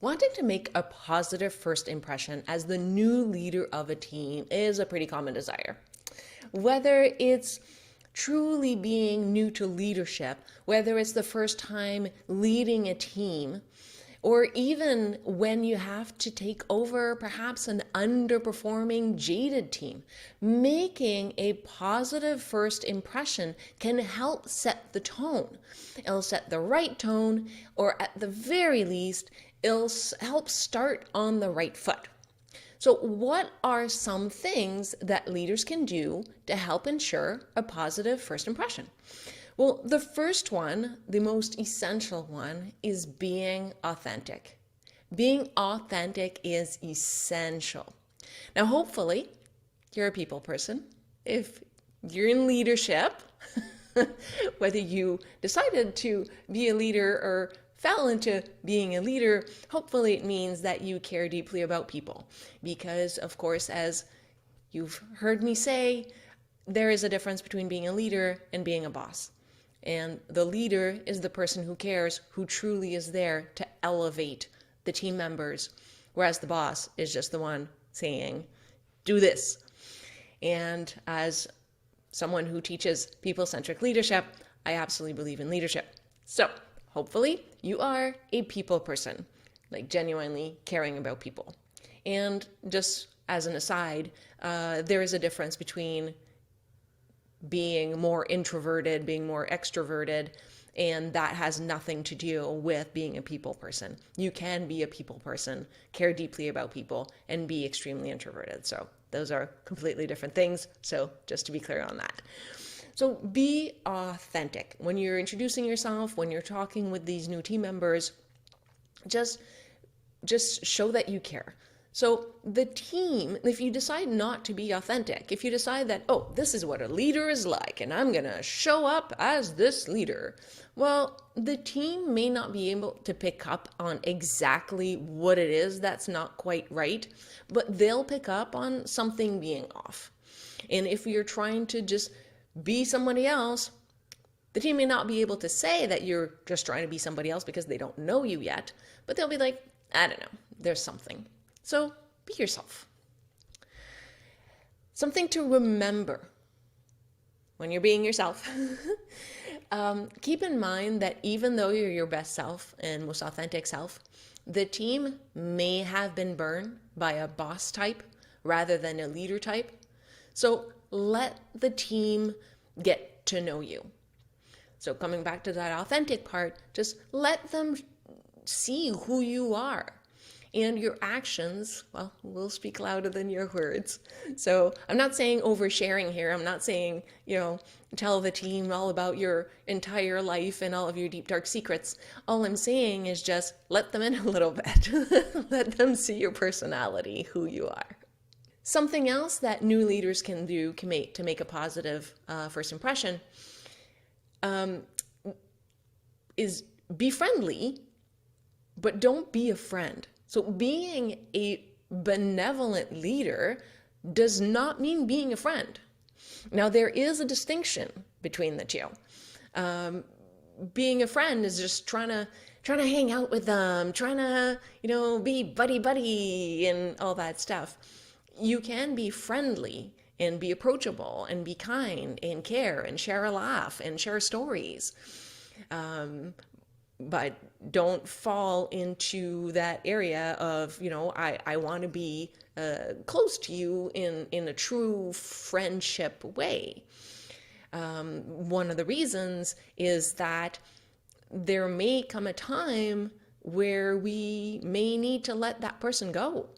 Wanting to make a positive first impression as the new leader of a team is a pretty common desire. Whether it's truly being new to leadership, whether it's the first time leading a team, or even when you have to take over perhaps an underperforming, jaded team, making a positive first impression can help set the tone. It'll set the right tone, or at the very least, it'll help start on the right foot. So what are some things that leaders can do to help ensure a positive first impression? Well, the first one, the most essential one, is being authentic. Being authentic is essential. Now, hopefully, you're a people person. If you're in leadership, whether you decided to be a leader or fell into being a leader, hopefully it means that you care deeply about people. Because, of course, as you've heard me say, there is a difference between being a leader and being a boss. And the leader is the person who cares, who truly is there to elevate the team members, whereas the boss is just the one saying, do this. And as someone who teaches people-centric leadership, I absolutely believe in leadership. So hopefully you are a people person, like genuinely caring about people. And just as an aside, there is a difference between being more introverted, being more extroverted, and that has nothing to do with being a people person. You can be a people person, care deeply about people, and be extremely introverted. So those are completely different things. So just to be clear on that. So be authentic. When you're introducing yourself, when you're talking with these new team members, just show that you care. So the team, if you decide not to be authentic, if you decide that, oh, this is what a leader is like, and I'm going to show up as this leader, well, the team may not be able to pick up on exactly what it is that's not quite right, but they'll pick up on something being off. And if you're trying to just be somebody else, the team may not be able to say that you're just trying to be somebody else because they don't know you yet, but they'll be like, I don't know, there's something. So be yourself. Something to remember when you're being yourself. Keep in mind that even though you're your best self and most authentic self, the team may have been burned by a boss type rather than a leader type. So let the team get to know you. So coming back to that authentic part, just let them see who you are. And your actions, well, will speak louder than your words. So I'm not saying oversharing here. I'm not saying, tell the team all about your entire life and all of your deep, dark secrets. All I'm saying is just let them in a little bit. Let them see your personality, who you are. Something else that new leaders can do to make a positive first impression is be friendly, but don't be a friend. So being a benevolent leader does not mean being a friend. Now, there is a distinction between the two. Being a friend is just trying to hang out with them, trying to, be buddy and all that stuff. You can be friendly and be approachable and be kind and care and share a laugh and share stories. But don't fall into that area of, I want to be close to you in a true friendship way. One of the reasons is that there may come a time where we may need to let that person go.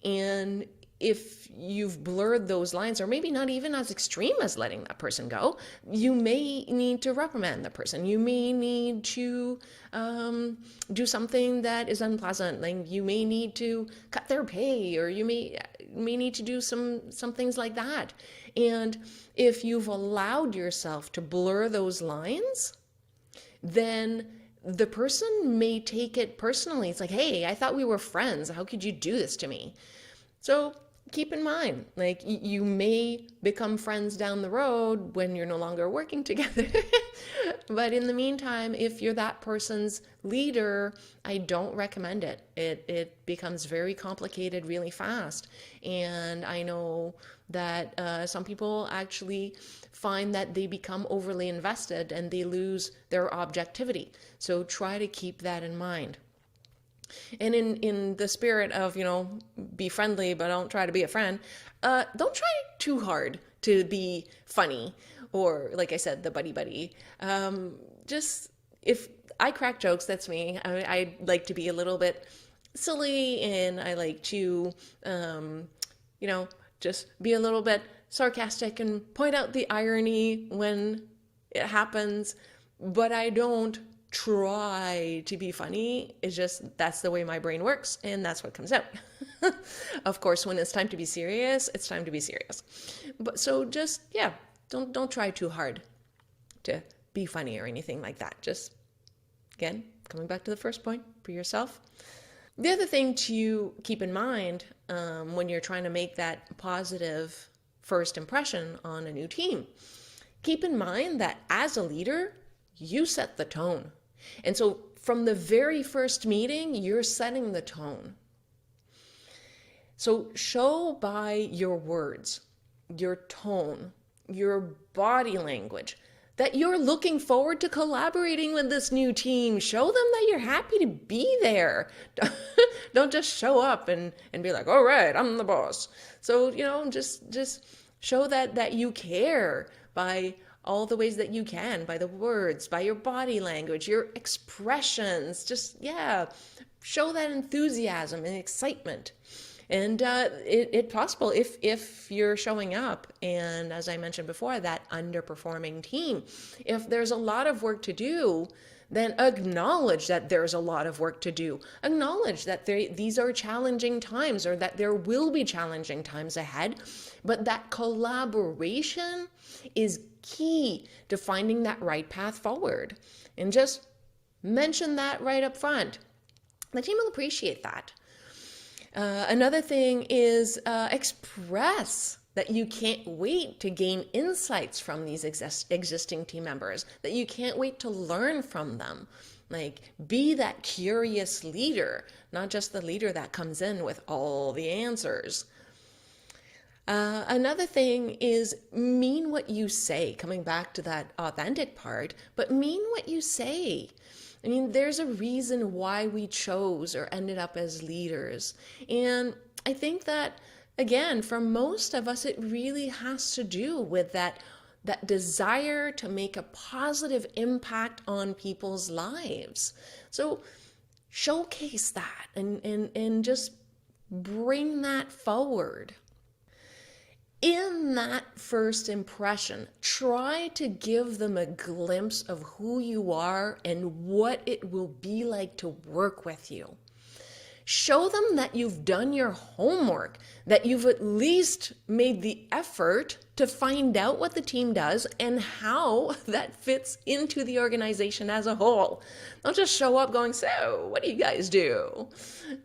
And if you've blurred those lines, or maybe not even as extreme as letting that person go, you may need to reprimand the person. You may need to do something that is unpleasant. Like you may need to cut their pay, or you may need to do some things like that. And if you've allowed yourself to blur those lines, then the person may take it personally. It's like, hey, I thought we were friends. How could you do this to me? So keep in mind, like you may become friends down the road when you're no longer working together. But in the meantime, if you're that person's leader, I don't recommend it. It becomes very complicated really fast. And I know that some people actually find that they become overly invested and they lose their objectivity. So try to keep that in mind. And in the spirit of, be friendly, but don't try to be a friend, don't try too hard to be funny or, like I said, the buddy. Just, if I crack jokes, that's me. I like to be a little bit silly, and I like to, just be a little bit sarcastic and point out the irony when it happens, but I don't try to be funny. It's just, that's the way my brain works, and that's what comes out. Of course, when it's time to be serious, it's time to be serious. But so just, don't try too hard to be funny or anything like that. Just, again, coming back to the first point, be yourself. The other thing to keep in mind when you're trying to make that positive first impression on a new team, keep in mind that as a leader, you set the tone. And so from the very first meeting, you're setting the tone. So show by your words, your tone, your body language, that you're looking forward to collaborating with this new team. Show them that you're happy to be there. Don't just show up and be like, all right, I'm the boss. So, just show that you care by all the ways that you can, by the words, by your body language, your expressions. Just, show that enthusiasm and excitement. And it's possible if you're showing up, and as I mentioned before, that underperforming team, if there's a lot of work to do, then acknowledge that there's a lot of work to do. Acknowledge that these are challenging times, or that there will be challenging times ahead, but that collaboration is key to finding that right path forward. And just mention that right up front. The team will appreciate that. Another thing is express that you can't wait to gain insights from these existing team members, that you can't wait to learn from them. Like, be that curious leader, not just the leader that comes in with all the answers. Another thing is mean what you say, coming back to that authentic part, but mean what you say. I mean, there's a reason why we chose or ended up as leaders. And I think that, again, for most of us, it really has to do with that desire to make a positive impact on people's lives. So showcase that and just bring that forward. In that first impression, try to give them a glimpse of who you are and what it will be like to work with you. Show them that you've done your homework, that you've at least made the effort to find out what the team does and how that fits into the organization as a whole. Don't just show up going, so what do you guys do?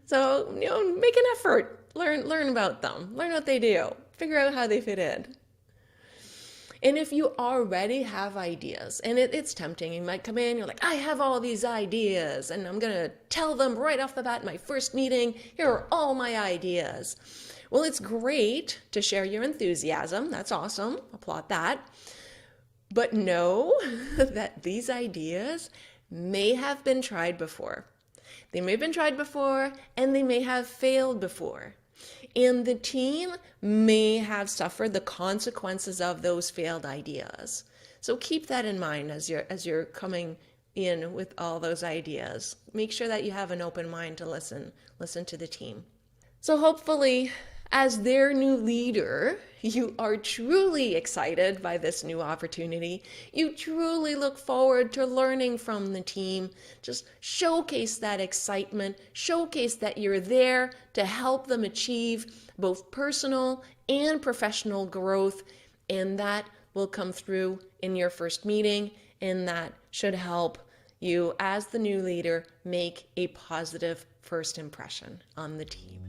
So, make an effort, learn about them, learn what they do. Figure out how they fit in. And if you already have ideas, and it's tempting, you might come in, you're like, I have all these ideas, and I'm going to tell them right off the bat in my first meeting, here are all my ideas. Well, it's great to share your enthusiasm. That's awesome. Applaud that. But know that these ideas may have been tried before. They may have been tried before, and they may have failed before. And the team may have suffered the consequences of those failed ideas. So keep that in mind as you're coming in with all those ideas. Make sure that you have an open mind to listen to the team. So hopefully, as their new leader, you are truly excited by this new opportunity. You truly look forward to learning from the team. Just showcase that excitement, showcase that you're there to help them achieve both personal and professional growth, and that will come through in your first meeting, and that should help you as the new leader make a positive first impression on the team.